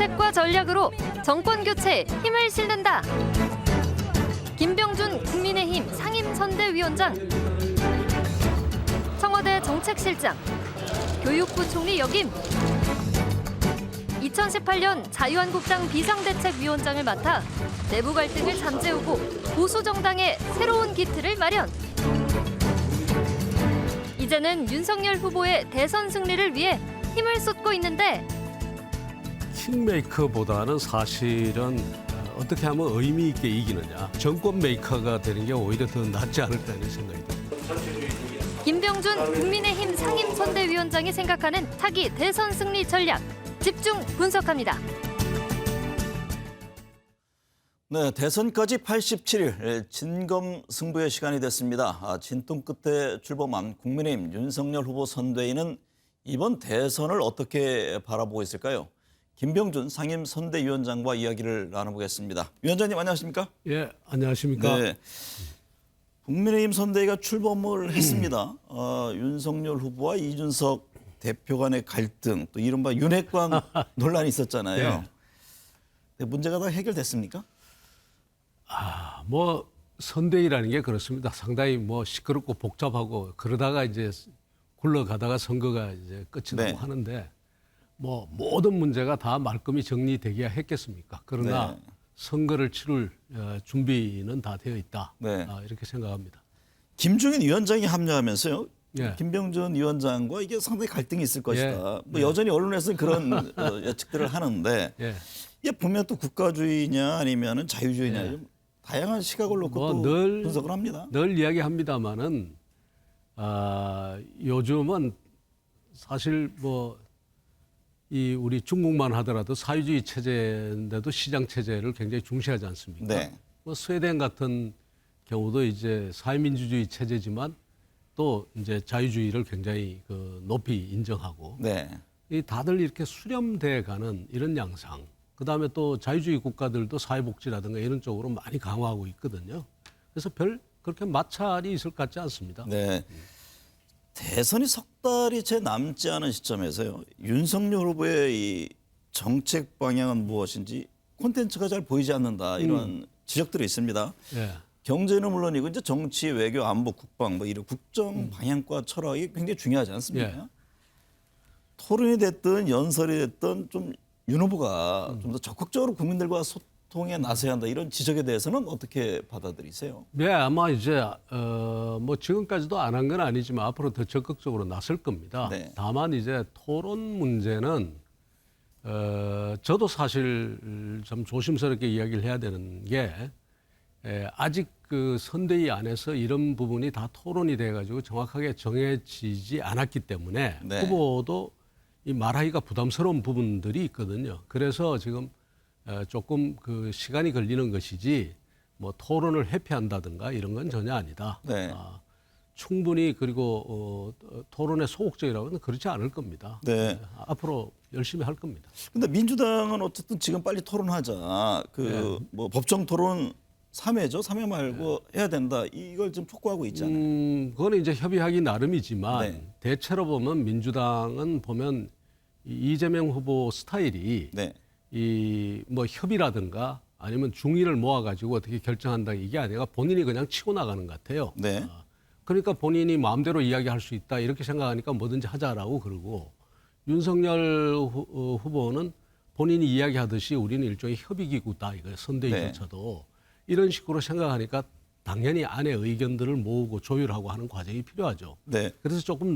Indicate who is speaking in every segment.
Speaker 1: 정책과 전략으로 정권 교체에 힘을 실는다. 김병준 국민의힘 상임선대위원장, 청와대 정책실장, 교육부 총리 역임, 2018년 자유한국당 비상대책위원장을 맡아 내부 갈등을 잠재우고 보수 정당의 새로운 기틀을 마련. 이제는 윤석열 후보의 대선 승리를 위해 힘을 쏟고 있는데
Speaker 2: 킹메이커보다는 사실은 어떻게 하면 의미 있게 이기느냐, 정권 메이커가 되는 게 오히려 더 낫지 않을까 하는 생각이 듭니다.
Speaker 1: 김병준 국민의힘 상임선대위원장이 생각하는 차기 대선 승리 전략 집중 분석합니다.
Speaker 3: 네, 대선까지 87일 진검승부의 시간이 됐습니다. 진통 끝에 출범한 국민의힘 윤석열 후보 선대위는 이번 대선을 어떻게 바라보고 있을까요? 김병준 상임선대위원장과 이야기를 나눠보겠습니다. 위원장님 안녕하십니까?
Speaker 2: 예, 안녕하십니까?
Speaker 3: 네, 국민의힘 선대위가 출범을 했습니다. 윤석열 후보와 이준석 대표 간의 갈등, 또 이른바 윤핵관 논란이 있었잖아요. 네. 문제가 다 해결됐습니까?
Speaker 2: 뭐 선대위라는 게 그렇습니다. 상당히 뭐 시끄럽고 복잡하고 그러다가 이제 굴러가다가 선거가 이제 끝이 나고
Speaker 3: 네.
Speaker 2: 하는데 뭐 모든 문제가 다 말끔히 정리되기야 했겠습니까? 그러나
Speaker 3: 네.
Speaker 2: 선거를 치룰 준비는 다 되어 있다.
Speaker 3: 네.
Speaker 2: 이렇게 생각합니다.
Speaker 3: 김종인 위원장이 합류하면서요.
Speaker 2: 예.
Speaker 3: 김병준 위원장과 이게 상당히 갈등이 있을 것이다.
Speaker 2: 예.
Speaker 3: 뭐 여전히 언론에서는 그런 예측들을 하는데
Speaker 2: 예.
Speaker 3: 이게 보면 또 국가주의냐 아니면은 자유주의냐
Speaker 2: 예.
Speaker 3: 좀 다양한 시각을 놓고
Speaker 2: 뭐
Speaker 3: 또
Speaker 2: 늘
Speaker 3: 분석을 합니다.
Speaker 2: 늘 이야기합니다마는 요즘은 사실 뭐 이 우리 중국만 하더라도 사회주의 체제인데도 시장 체제를 굉장히 중시하지 않습니까?
Speaker 3: 네.
Speaker 2: 뭐 스웨덴 같은 경우도 이제 사회민주주의 체제지만 또 이제 자유주의를 굉장히 높이 인정하고
Speaker 3: 네.
Speaker 2: 이 다들 이렇게 수렴돼 가는 이런 양상. 그다음에 또 자유주의 국가들도 사회복지라든가 이런 쪽으로 많이 강화하고 있거든요. 그래서 별 그렇게 마찰이 있을 것 같지 않습니다.
Speaker 3: 네. 대선이 석 달이 채 남지 않은 시점에서요. 윤석열 후보의 이 정책 방향은 무엇인지 콘텐츠가 잘 보이지 않는다 이런 지적들이 있습니다.
Speaker 2: 예.
Speaker 3: 경제는 물론이고 이제 정치, 외교, 안보, 국방 뭐 이런 국정 방향과 철학이 굉장히 중요하지 않습니까?
Speaker 2: 예.
Speaker 3: 토론이 됐든 연설이 됐든 좀 윤 후보가 좀 더 적극적으로 국민들과 소통에 나서야 한다 이런 지적에 대해서는 어떻게 받아들이세요?
Speaker 2: 네, 아마 이제 뭐 지금까지도 안 한 건 아니지만 앞으로 더 적극적으로 나설 겁니다.
Speaker 3: 네.
Speaker 2: 다만 이제 토론 문제는 저도 사실 좀 조심스럽게 이야기를 해야 되는 게 아직 그 선대위 안에서 이런 부분이 다 토론이 돼가지고 정확하게 정해지지 않았기 때문에
Speaker 3: 네.
Speaker 2: 후보도 이 말하기가 부담스러운 부분들이 있거든요. 그래서 지금 조금 그 시간이 걸리는 것이지 뭐 토론을 회피한다든가 이런 건 전혀 아니다.
Speaker 3: 네.
Speaker 2: 충분히 그리고 토론에 소극적이라고는 그렇지 않을 겁니다.
Speaker 3: 네.
Speaker 2: 앞으로 열심히 할 겁니다.
Speaker 3: 근데 민주당은 어쨌든 지금 빨리 토론하자. 뭐 법정 토론 3회죠. 3회 말고 해야 된다. 이걸 좀 촉구하고 있잖아요.
Speaker 2: 그거는 이제 협의하기 나름이지만
Speaker 3: 네.
Speaker 2: 대체로 보면 민주당은 보면 이 이재명 후보 스타일이
Speaker 3: 네.
Speaker 2: 이 뭐 협의라든가 아니면 중의를 모아가지고 어떻게 결정한다 이게 아니라 본인이 그냥 치고 나가는 것 같아요.
Speaker 3: 네.
Speaker 2: 그러니까 본인이 마음대로 이야기할 수 있다 이렇게 생각하니까 뭐든지 하자라고 그러고 윤석열 후보는 본인이 이야기하듯이 우리는 일종의 협의기구다 이거예요. 선대위조차도 이런 식으로 생각하니까 당연히 안에 의견들을 모으고 조율하고 하는 과정이 필요하죠.
Speaker 3: 네.
Speaker 2: 그래서 조금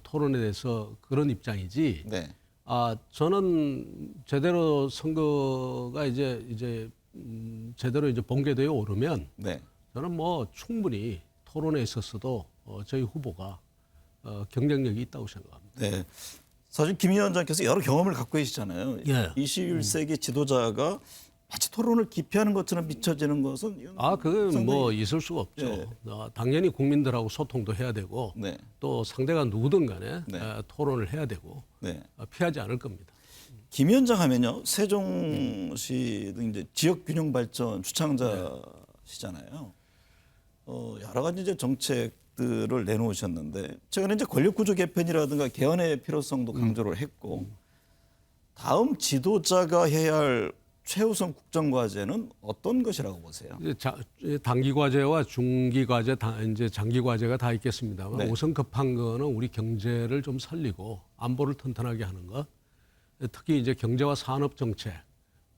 Speaker 2: 토론에 대해서 그런 입장이지.
Speaker 3: 네.
Speaker 2: 저는 제대로 선거가 이제 제대로 이제 본궤도에 오르면
Speaker 3: 네.
Speaker 2: 저는 뭐 충분히 토론에 있어서도 저희 후보가 경쟁력이 있다고 생각합니다.
Speaker 3: 네. 사실 김 위원장께서 여러 경험을 갖고 계시잖아요.
Speaker 2: 예.
Speaker 3: 21세기 지도자가 마치 토론을 기피하는 것처럼 비춰지는 것은
Speaker 2: 그건
Speaker 3: 상당히-
Speaker 2: 뭐 있을 수가 없죠.
Speaker 3: 예.
Speaker 2: 당연히 국민들하고 소통도 해야 되고
Speaker 3: 네.
Speaker 2: 또 상대가 누구든 간에
Speaker 3: 네.
Speaker 2: 토론을 해야 되고
Speaker 3: 네.
Speaker 2: 피하지 않을 겁니다.
Speaker 3: 김 위원장 하면요. 세종시도 이제 지역 균형 발전 주창자시잖아요. 여러 가지 이제 정책들을 내놓으셨는데 최근에 이제 권력 구조 개편이라든가 개헌의 필요성도 강조를 했고 다음 지도자가 해야 할 최우선 국정 과제는 어떤 것이라고 보세요?
Speaker 2: 이제 단기 과제와 중기 과제, 이제 장기 과제가 다 있겠습니다만
Speaker 3: 네.
Speaker 2: 우선 급한 거는 우리 경제를 좀 살리고 안보를 튼튼하게 하는 것. 특히 이제 경제와 산업 정책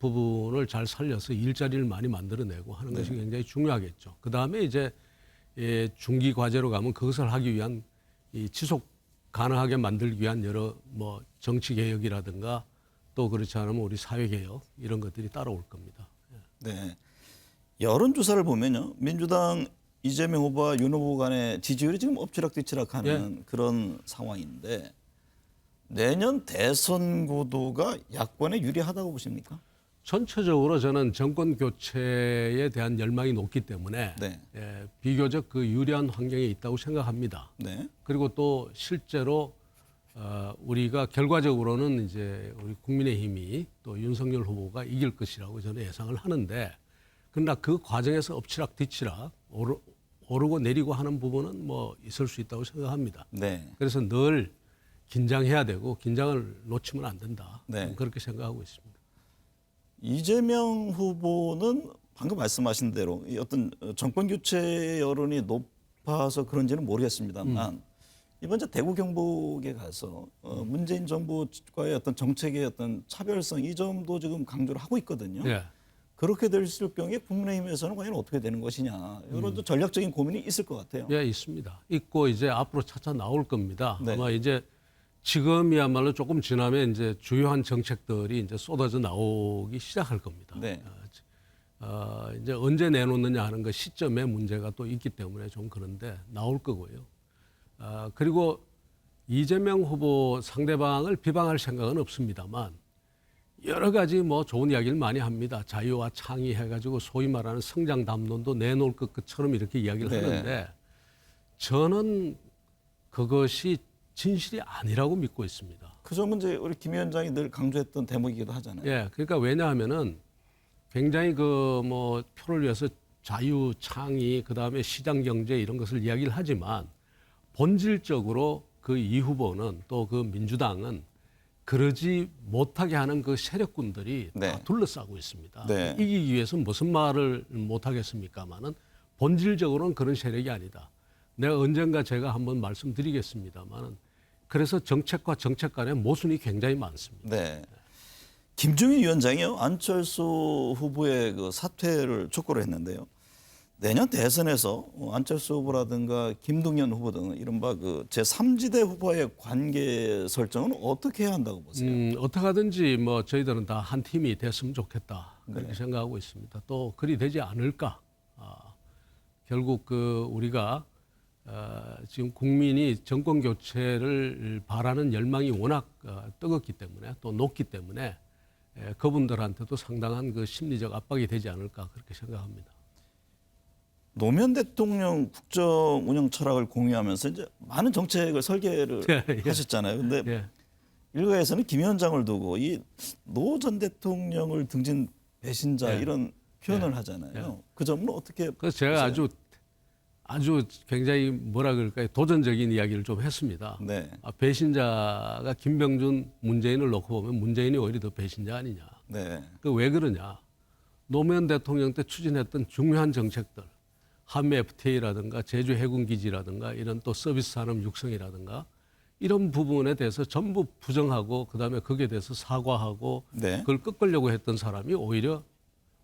Speaker 2: 부분을 잘 살려서 일자리를 많이 만들어내고 하는 것이 굉장히 중요하겠죠. 그 다음에 이제 중기 과제로 가면 그것을 하기 위한 이 지속 가능하게 만들기 위한 여러 뭐 정치 개혁이라든가 또 그렇지 않으면 우리 사회 개혁 이런 것들이 따라올 겁니다.
Speaker 3: 네. 여론조사를 보면요. 민주당 이재명 후보와 윤 후보 간의 지지율이 지금 엎치락뒤치락하는 그런 상황인데 내년 대선 구도가 야권에 유리하다고 보십니까?
Speaker 2: 전체적으로 저는 정권 교체에 대한 열망이 높기 때문에
Speaker 3: 네.
Speaker 2: 비교적 그 유리한 환경에 있다고 생각합니다.
Speaker 3: 네.
Speaker 2: 그리고 또 실제로 우리가 결과적으로는 이제 우리 국민의힘이 또 윤석열 후보가 이길 것이라고 저는 예상을 하는데 그러나 그 과정에서 엎치락뒤치락 오르고 내리고 하는 부분은 뭐 있을 수 있다고 생각합니다.
Speaker 3: 네.
Speaker 2: 그래서 늘 긴장해야 되고 긴장을 놓치면 안 된다.
Speaker 3: 네.
Speaker 2: 그렇게 생각하고 있습니다.
Speaker 3: 이재명 후보는 방금 말씀하신 대로 이 어떤 정권 교체 여론이 높아서 그런지는 모르겠습니다만 이번 주 대구 경북에 가서 문재인 정부과의 어떤 정책의 어떤 차별성 이 점도 지금 강조를 하고 있거든요.
Speaker 2: 네.
Speaker 3: 그렇게 될수록 경우에 국민의힘에서는 과연 어떻게 되는 것이냐 이런 전략적인 고민이 있을 것 같아요.
Speaker 2: 예, 있습니다. 있고 이제 앞으로 차차 나올 겁니다.
Speaker 3: 네.
Speaker 2: 아마 이제 지금이야말로 조금 지나면 이제 주요한 정책들이 이제 쏟아져 나오기 시작할 겁니다.
Speaker 3: 네.
Speaker 2: 이제 언제 내놓느냐 하는 그 시점에 문제가 또 있기 때문에 좀 그런데 나올 거고요. 그리고 이재명 후보 상대방을 비방할 생각은 없습니다만 여러 가지 뭐 좋은 이야기를 많이 합니다. 자유와 창의 해가지고 소위 말하는 성장 담론도 내놓을 것처럼 이렇게 이야기를
Speaker 3: 네.
Speaker 2: 하는데 저는 그것이 진실이 아니라고 믿고 있습니다.
Speaker 3: 그 점은 이제 우리 김 위원장이 늘 강조했던 대목이기도 하잖아요.
Speaker 2: 예, 그러니까 왜냐하면은 굉장히 그 뭐 표를 위해서 자유, 창의, 그 다음에 시장 경제 이런 것을 이야기를 하지만 본질적으로 그 이 후보는 또 그 민주당은 그러지 못하게 하는 그 세력군들이
Speaker 3: 네.
Speaker 2: 다 둘러싸고 있습니다.
Speaker 3: 네.
Speaker 2: 이기기 위해서 무슨 말을 못하겠습니까마는 본질적으로는 그런 세력이 아니다. 내가 언젠가 제가 한번 말씀드리겠습니다마는 그래서 정책과 정책 간의 모순이 굉장히 많습니다.
Speaker 3: 네. 김종인 위원장이요 안철수 후보의 그 사퇴를 촉구를 했는데요. 내년 대선에서 안철수 후보라든가 김동연 후보 등 이른바 그 제3지대 후보와의 관계 설정은 어떻게 해야 한다고 보세요?
Speaker 2: 어떻게 하든지 뭐 저희들은 다 한 팀이 됐으면 좋겠다 그렇게
Speaker 3: 네.
Speaker 2: 생각하고 있습니다. 또 그리 되지 않을까? 결국 그 우리가 지금 국민이 정권 교체를 바라는 열망이 워낙 뜨겁기 때문에 또 높기 때문에 그분들한테도 상당한 그 심리적 압박이 되지 않을까 그렇게 생각합니다.
Speaker 3: 노무현 대통령 국정 운영 철학을 공유하면서 이제 많은 정책을 설계를
Speaker 2: 예.
Speaker 3: 하셨잖아요. 근데
Speaker 2: 예.
Speaker 3: 일각에서는 김 위원장을 두고 이 노 전 대통령을 등진 배신자
Speaker 2: 예.
Speaker 3: 이런 표현을 하잖아요. 그 점은 어떻게
Speaker 2: 그래서 제가 아주 굉장히 뭐라 그럴까요? 도전적인 이야기를 좀 했습니다.
Speaker 3: 네.
Speaker 2: 배신자가 김병준, 문재인을 놓고 보면 문재인이 오히려 더 배신자 아니냐.
Speaker 3: 네.
Speaker 2: 그 왜 그러냐? 노무현 대통령 때 추진했던 중요한 정책들, 한미 FTA라든가 제주 해군기지라든가 이런 또 서비스 산업 육성이라든가 이런 부분에 대해서 전부 부정하고 그다음에 거기에 대해서 사과하고
Speaker 3: 네.
Speaker 2: 그걸 꺾으려고 했던 사람이 오히려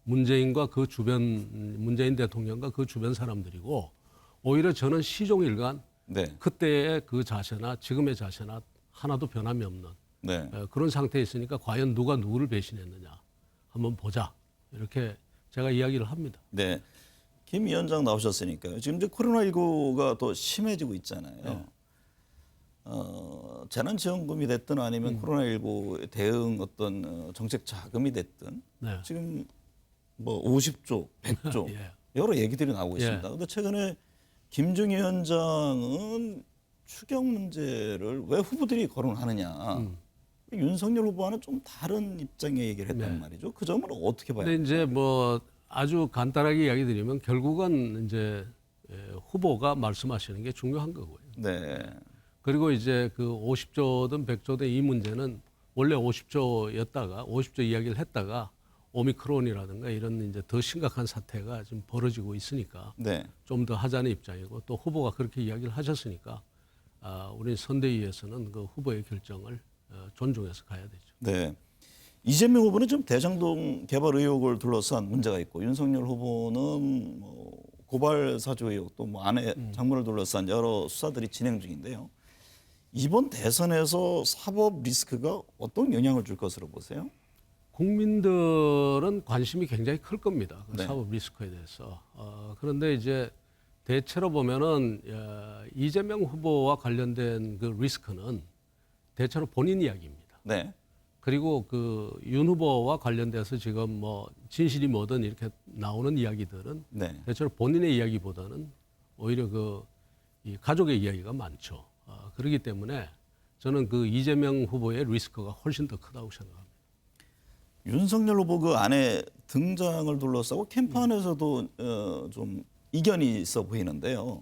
Speaker 2: 문재인과 그 주변 문재인 대통령과 그 주변 사람들이고 오히려 저는 시종일관
Speaker 3: 네.
Speaker 2: 그때의 그 자세나 지금의 자세나 하나도 변함이 없는
Speaker 3: 네.
Speaker 2: 그런 상태에 있으니까 과연 누가 누구를 배신했느냐 한번 보자 이렇게 제가 이야기를 합니다.
Speaker 3: 네. 김 위원장 나오셨으니까요. 지금 이제 코로나19가 더 심해지고 있잖아요.
Speaker 2: 네.
Speaker 3: 재난지원금이 됐든 아니면 코로나19 대응 어떤 정책 자금이 됐든
Speaker 2: 네.
Speaker 3: 지금 뭐 50조, 100조
Speaker 2: 예.
Speaker 3: 여러 얘기들이 나오고
Speaker 2: 예.
Speaker 3: 있습니다. 그런데 최근에 김종인 위원장은 추경 문제를 왜 후보들이 거론하느냐. 윤석열 후보와는 좀 다른 입장의 얘기를 했단
Speaker 2: 네.
Speaker 3: 말이죠. 그 점은 어떻게 봐야
Speaker 2: 근데
Speaker 3: 돼요?
Speaker 2: 이제 뭐 아주 간단하게 이야기 드리면 결국은 이제 후보가 말씀하시는 게 중요한 거고요.
Speaker 3: 네.
Speaker 2: 그리고 이제 그 50조든 100조든 이 문제는 원래 50조 이야기를 했다가 오미크론이라든가 이런 이제 더 심각한 사태가 지금 벌어지고 있으니까
Speaker 3: 네.
Speaker 2: 좀 더 하자는 입장이고 또 후보가 그렇게 이야기를 하셨으니까 우리 선대위에서는 그 후보의 결정을 존중해서 가야 되죠.
Speaker 3: 네. 이재명 후보는 지금 대장동 개발 의혹을 둘러싼 문제가 있고 윤석열 후보는 뭐 고발 사주 의혹 또 뭐 아내 장모를 둘러싼 여러 수사들이 진행 중인데요. 이번 대선에서 사법 리스크가 어떤 영향을 줄 것으로 보세요?
Speaker 2: 국민들은 관심이 굉장히 클 겁니다. 그
Speaker 3: 네.
Speaker 2: 사법 리스크에 대해서. 그런데 이제 대체로 보면은 이재명 후보와 관련된 그 리스크는 대체로 본인 이야기입니다.
Speaker 3: 네.
Speaker 2: 그리고 그 윤 후보와 관련돼서 지금 뭐 진실이 뭐든 이렇게 나오는 이야기들은
Speaker 3: 네.
Speaker 2: 대체로 본인의 이야기보다는 오히려 이 가족의 이야기가 많죠. 그렇기 때문에 저는 그 이재명 후보의 리스크가 훨씬 더 크다고 생각합니다.
Speaker 3: 윤석열 후보 그 아내 등장을 둘러싸고 캠프 안에서도 좀 이견이 있어 보이는데요.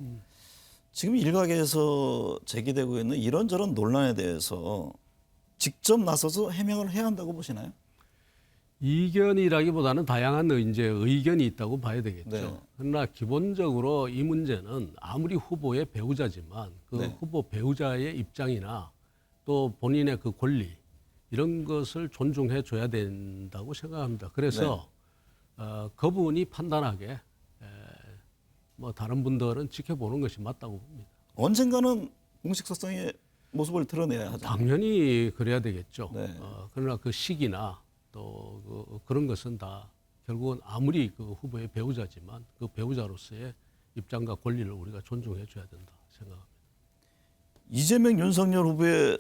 Speaker 3: 지금 일각에서 제기되고 있는 이런저런 논란에 대해서 직접 나서서 해명을 해야 한다고 보시나요?
Speaker 2: 이견이라기보다는 다양한 이제 의견이 있다고 봐야 되겠죠.
Speaker 3: 네.
Speaker 2: 그러나 기본적으로 이 문제는 아무리 후보의 배우자지만 그
Speaker 3: 네.
Speaker 2: 후보 배우자의 입장이나 또 본인의 그 권리 이런 것을 존중해 줘야 된다고 생각합니다. 그래서 그분이 판단하게 뭐 다른 분들은 지켜보는 것이 맞다고 봅니다.
Speaker 3: 언젠가는 공식 석상의 모습을 드러내야 하죠.
Speaker 2: 당연히 그래야 되겠죠.
Speaker 3: 네.
Speaker 2: 그러나 그 시기나 또 그런 것은 다 결국은 아무리 그 후보의 배우자지만 그 배우자로서의 입장과 권리를 우리가 존중해 줘야 된다 생각합니다.
Speaker 3: 이재명, 윤석열 후보의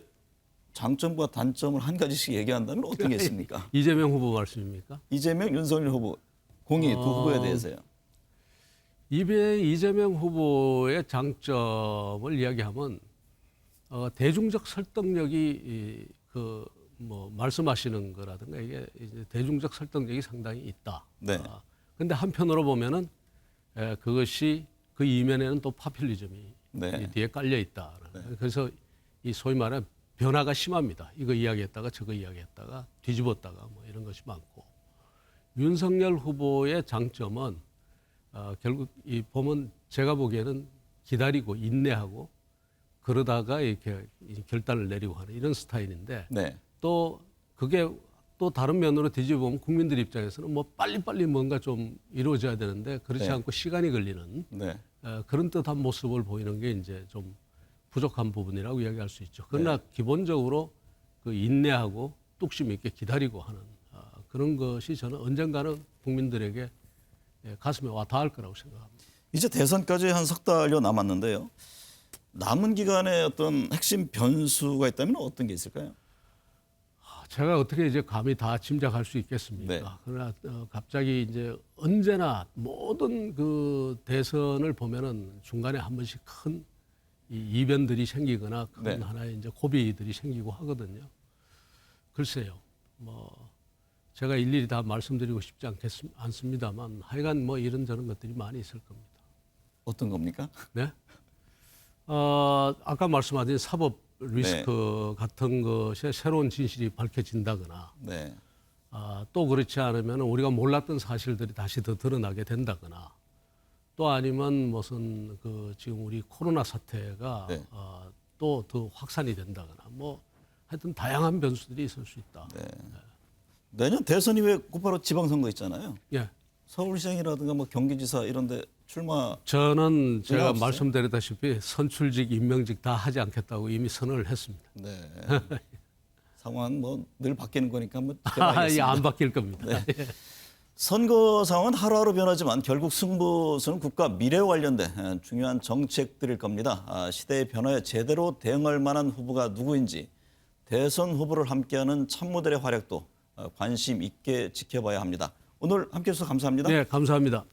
Speaker 3: 장점과 단점을 한 가지씩 얘기한다면 어떤 게 있습니까?
Speaker 2: 이재명 후보 말씀입니까?
Speaker 3: 이재명, 윤석열 후보 공이 두 후보에 대해서요.
Speaker 2: 이재명 후보의 장점을 이야기하면 대중적 설득력이 뭐 말씀하시는 거라든가 이게 이제 대중적 설득력이 상당히 있다.
Speaker 3: 네.
Speaker 2: 근데 한편으로 보면은 그것이 그 이면에는 또 파퓰리즘이
Speaker 3: 네.
Speaker 2: 이 뒤에 깔려 있다. 그래서 이 소위 말하는 변화가 심합니다. 이거 이야기했다가 저거 이야기했다가 뒤집었다가 뭐 이런 것이 많고 윤석열 후보의 장점은 결국 이 보면 제가 보기에는 기다리고 인내하고 그러다가 이렇게 결단을 내리고 하는 이런 스타일인데
Speaker 3: 네.
Speaker 2: 또 그게 또 다른 면으로 뒤집어보면 국민들 입장에서는 뭐 빨리빨리 뭔가 좀 이루어져야 되는데 그렇지
Speaker 3: 네.
Speaker 2: 않고 시간이 걸리는
Speaker 3: 네.
Speaker 2: 그런 듯한 모습을 보이는 게 이제 좀 부족한 부분이라고 이야기할 수 있죠. 그러나 기본적으로 그 인내하고 뚝심 있게 기다리고 하는 그런 것이 저는 언젠가는 국민들에게 가슴에 와 닿을 거라고 생각합니다.
Speaker 3: 이제 대선까지 한 석 달여 남았는데요. 남은 기간에 어떤 핵심 변수가 있다면 어떤 게 있을까요?
Speaker 2: 제가 어떻게 이제 감히 다 짐작할 수 있겠습니까?
Speaker 3: 네.
Speaker 2: 그러나 갑자기 이제 언제나 모든 그 대선을 보면은 중간에 한 번씩 큰 이변들이 생기거나 큰
Speaker 3: 네.
Speaker 2: 하나의 이제 고비들이 생기고 하거든요. 글쎄요, 뭐 제가 일일이 다 말씀드리고 싶지 않습니다만 하여간 뭐 이런저런 것들이 많이 있을 겁니다.
Speaker 3: 어떤 겁니까?
Speaker 2: 네. 아까 말씀하신 사법 리스크 같은 것에 새로운 진실이 밝혀진다거나
Speaker 3: 네.
Speaker 2: 또 그렇지 않으면 우리가 몰랐던 사실들이 다시 더 드러나게 된다거나 또 아니면 무슨 그 지금 우리 코로나 사태가
Speaker 3: 네.
Speaker 2: 또 더 확산이 된다거나 뭐 하여튼 다양한 변수들이 있을 수 있다.
Speaker 3: 네. 내년 대선 이후에 곧바로 지방선거 있잖아요.
Speaker 2: 예.
Speaker 3: 서울시장이라든가 뭐 경기지사 이런 데 출마
Speaker 2: 저는 제가
Speaker 3: 없어요?
Speaker 2: 말씀드렸다시피 선출직, 임명직 다 하지 않겠다고 이미 선언을 했습니다.
Speaker 3: 네. 상황 뭐 늘 바뀌는 거니까 한번
Speaker 2: 예,
Speaker 3: 지켜봐야겠습니다.
Speaker 2: 안 바뀔 겁니다.
Speaker 3: 선거 상황은 하루하루 변하지만 결국 승부수는 국가 미래와 관련된 중요한 정책들일 겁니다. 시대의 변화에 제대로 대응할 만한 후보가 누구인지 대선 후보를 함께하는 참모들의 활약도 관심 있게 지켜봐야 합니다. 오늘 함께해 주셔서 감사합니다.
Speaker 2: 네, 감사합니다.